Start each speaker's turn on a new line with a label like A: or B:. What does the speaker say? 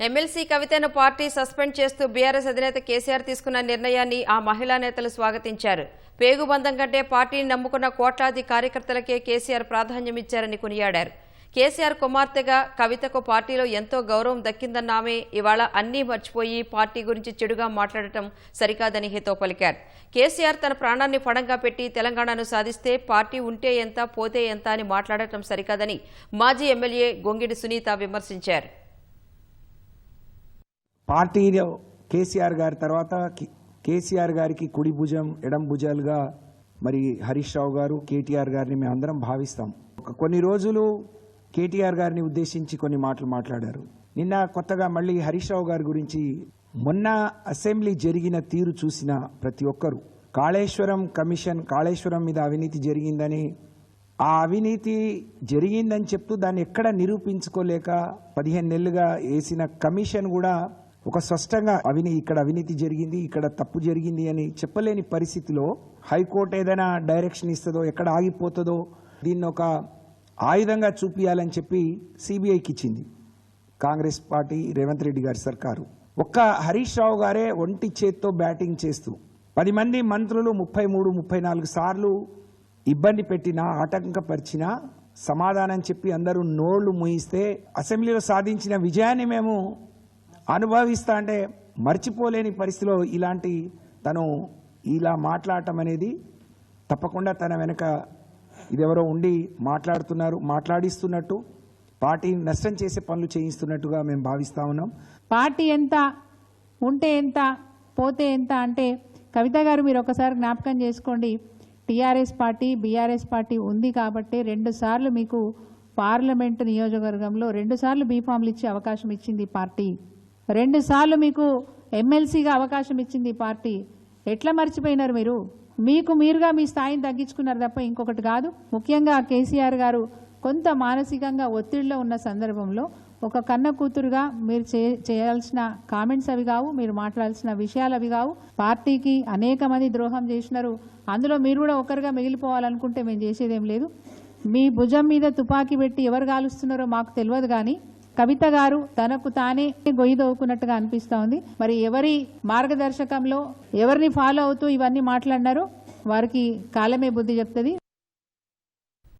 A: MLC కవితను party suspend చేస్తూ BRS అధినేత కేసీఆర్ తీసుకున్న నిర్ణయాన్ని ఆ మహిళా నేతలు స్వాగతించారు. పేగుబంధం కంటే పార్టీని నమ్ముకున్న కోట్లాది కార్యకర్తలకే కేసీఆర్ ప్రాధాన్యమిచ్చారని కొనియాడారు. కేసీఆర్ కుమార్తెగా కవితకు పార్టీలో ఎంతో గౌరవం దక్కిందన్న ఆమె ఇవాళ అన్నీ మర్చిపోయి పార్టీ గురించి చెడుగా మాట్లాడటం సరికాదని హితో పలికారు. కేసీఆర్ తన ప్రాణాన్ని ఫడంగా పెట్టి తెలంగాణను సాధిస్తే పార్టీ ఉంటే ఎంత పోతే ఎంత అని మాట్లాడటం సరికాదని మాజీ ఎమ్మెల్యే గొంగిడి సునీత విమర్శించారు.
B: పార్టీలో కేసీఆర్ గారి తర్వాత కేసీఆర్ గారికి కుడి భుజం ఎడం భుజాలుగా మరి హరీష్ రావు గారు కేటీఆర్ గారిని మేము అందరం భావిస్తాం. కొన్ని రోజులు కేటీఆర్ గారిని ఉద్దేశించి కొన్ని మాటలు మాట్లాడారు. నిన్న కొత్తగా మళ్ళీ హరీష్ రావు గారి గురించి మొన్న అసెంబ్లీ జరిగిన తీరు చూసిన ప్రతి ఒక్కరు కాళేశ్వరం కమిషన్ కాళేశ్వరం మీద అవినీతి జరిగిందని ఆ అవినీతి జరిగిందని చెప్తూ దాన్ని ఎక్కడ నిరూపించుకోలేక 15 నెలలుగా వేసిన కమిషన్ కూడా ఒక స్పష్టంగా ఇక్కడ అవినీతి జరిగింది ఇక్కడ తప్పు జరిగింది అని చెప్పలేని పరిస్థితిలో హైకోర్టు ఏదైనా డైరెక్షన్ ఇస్తుందో ఎక్కడ ఆగిపోతుందో దీన్ని ఒక ఆయుధంగా చూపించాలని చెప్పి సిబిఐకి ఇచ్చింది కాంగ్రెస్ పార్టీ రేవంత్ రెడ్డి గారి సర్కారు. ఒక్క హరీష్ రావు గారే ఒంటి చేత్తో బ్యాటింగ్ చేస్తూ 10 మంది మంత్రులు 33-34 సార్లు ఇబ్బంది పెట్టినా ఆటంకపరిచినా సమాధానం చెప్పి అందరూ నోళ్లు మూయిస్తే అసెంబ్లీలో సాధించిన విజయాన్ని మేము అనుభవిస్తా అంటే మర్చిపోలేని పరిస్థితిలో తను ఇలా మాట్లాడటం అనేది తప్పకుండా తన వెనక ఇదెవరో ఉండి మాట్లాడిస్తున్నట్టు పార్టీని నష్టం చేసే పనులు చేయిస్తున్నట్టుగా మేము భావిస్తా ఉన్నాం.
C: పార్టీ ఎంత ఉంటే ఎంత పోతే ఎంత అంటే కవిత గారు మీరు ఒకసారి జ్ఞాపకం చేసుకోండి. టీఆర్ఎస్ పార్టీ బీఆర్ఎస్ పార్టీ ఉంది కాబట్టి 2 సార్లు మీకు పార్లమెంటు నియోజకవర్గంలో 2 సార్లు బీఫామ్లు ఇచ్చే అవకాశం ఇచ్చింది పార్టీ. 2 సార్లు మీకు ఎమ్మెల్సీగా అవకాశం ఇచ్చింది పార్టీ. ఎట్లా మర్చిపోయినారు మీరు? మీరుగా మీ స్థాయిని తగ్గించుకున్నారు తప్ప ఇంకొకటి కాదు. ముఖ్యంగా కేసీఆర్ గారు కొంత మానసికంగా ఒత్తిడిలో ఉన్న సందర్భంలో ఒక కన్న కూతురుగా మీరు చేయాల్సిన కామెంట్స్ అవి కావు, మీరు మాట్లాడాల్సిన విషయాలు అవి కావు. పార్టీకి అనేక మంది ద్రోహం చేసినారు. అందులో మీరు కూడా ఒకరుగా మిగిలిపోవాలనుకుంటే మేము చేసేదేం లేదు. మీ భుజం మీద తుపాకీ పెట్టి ఎవరు కాలుస్తున్నారో మాకు తెలియదు, కానీ కవిత గారు తనకు తానే గొయ్యి దవ్వుకున్నట్టుగా అనిపిస్తూ ఉంది. మరి ఎవరి మార్గదర్శకంలో ఎవరిని ఫాలో అవుతూ ఇవన్నీ మాట్లాడినారో వారికి కాలమే బుద్ధి చెప్తుంది.